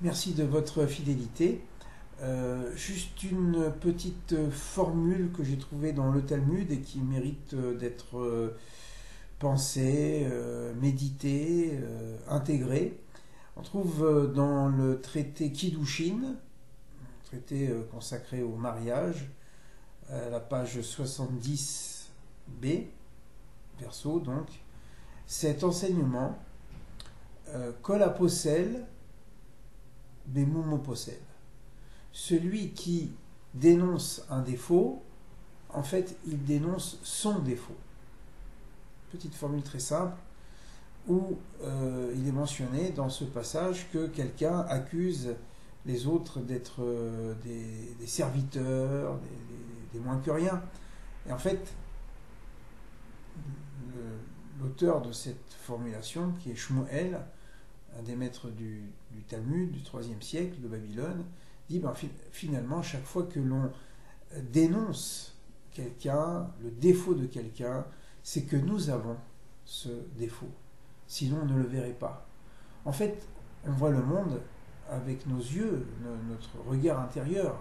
Merci de votre fidélité. Juste une petite formule que j'ai trouvée dans le Talmud et qui mérite d'être pensée, méditée, intégrée. On trouve dans le traité Kiddushin, traité consacré au mariage, à la page 70b, verso donc, cet enseignement Kol haposel bemumo posel. Celui qui dénonce un défaut, en fait, il dénonce son défaut. Petite formule très simple, où il est mentionné dans ce passage que quelqu'un accuse les autres d'être des serviteurs, des moins que rien. Et en fait, l'auteur de cette formulation, qui est Shmuel, un des maîtres du Talmud du IIIe siècle de Babylone, dit finalement, chaque fois que l'on dénonce quelqu'un, le défaut de quelqu'un, c'est que nous avons ce défaut. Sinon, on ne le verrait pas. En fait, on voit le monde avec nos yeux, notre regard intérieur.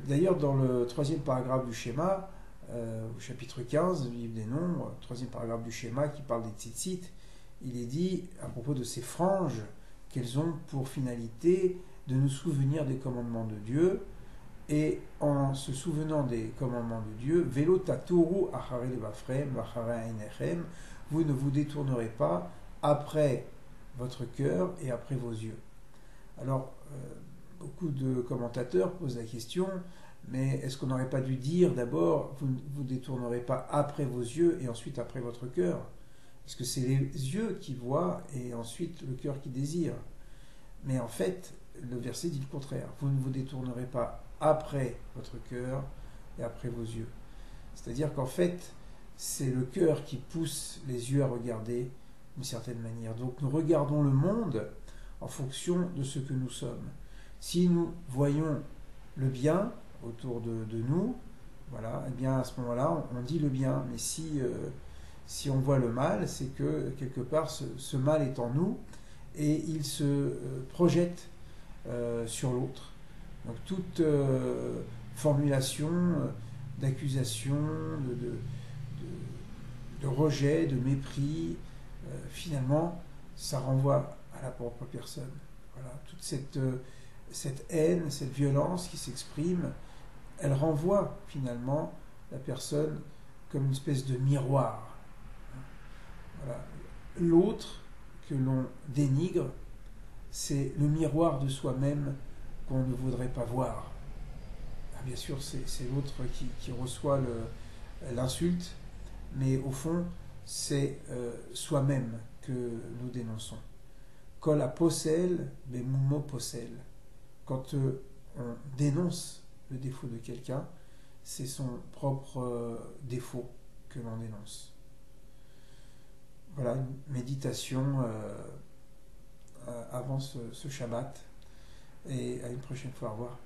D'ailleurs, dans le troisième paragraphe du schéma, au chapitre 15 du livre des Nombres, troisième paragraphe du schéma qui parle des tzitzit, il est dit à propos de ces franges qu'elles ont pour finalité de nous souvenir des commandements de Dieu, et en se souvenant des commandements de Dieu, Velo taturu achare levafrem achare einechem, vous ne vous détournerez pas après votre cœur et après vos yeux. Alors, beaucoup de commentateurs posent la question, mais est-ce qu'on n'aurait pas dû dire d'abord, vous ne vous détournerez pas après vos yeux et ensuite après votre cœur? Parce que c'est les yeux qui voient et ensuite le cœur qui désire. Mais en fait, le verset dit le contraire. Vous ne vous détournerez pas après votre cœur et après vos yeux. C'est-à-dire qu'en fait, c'est le cœur qui pousse les yeux à regarder d'une certaine manière. Donc nous regardons le monde en fonction de ce que nous sommes. Si nous voyons le bien autour de nous, voilà, eh bien à ce moment-là, on dit le bien. Mais si on voit le mal, c'est que quelque part ce mal est en nous et il se projette sur l'autre. Donc toute formulation d'accusation, de rejet, de mépris, finalement, ça renvoie à la propre personne. Voilà, toute cette haine, cette violence qui s'exprime, elle renvoie finalement la personne comme une espèce de miroir. Voilà. L'autre que l'on dénigre, c'est le miroir de soi-même qu'on ne voudrait pas voir. Bien sûr, c'est l'autre qui reçoit l'insulte, mais au fond, c'est soi-même que nous dénonçons. Kol haposel bemumo posel. Quand on dénonce le défaut de quelqu'un, c'est son propre défaut que l'on dénonce. Voilà, une méditation avant ce Shabbat. Et à une prochaine fois. Au revoir.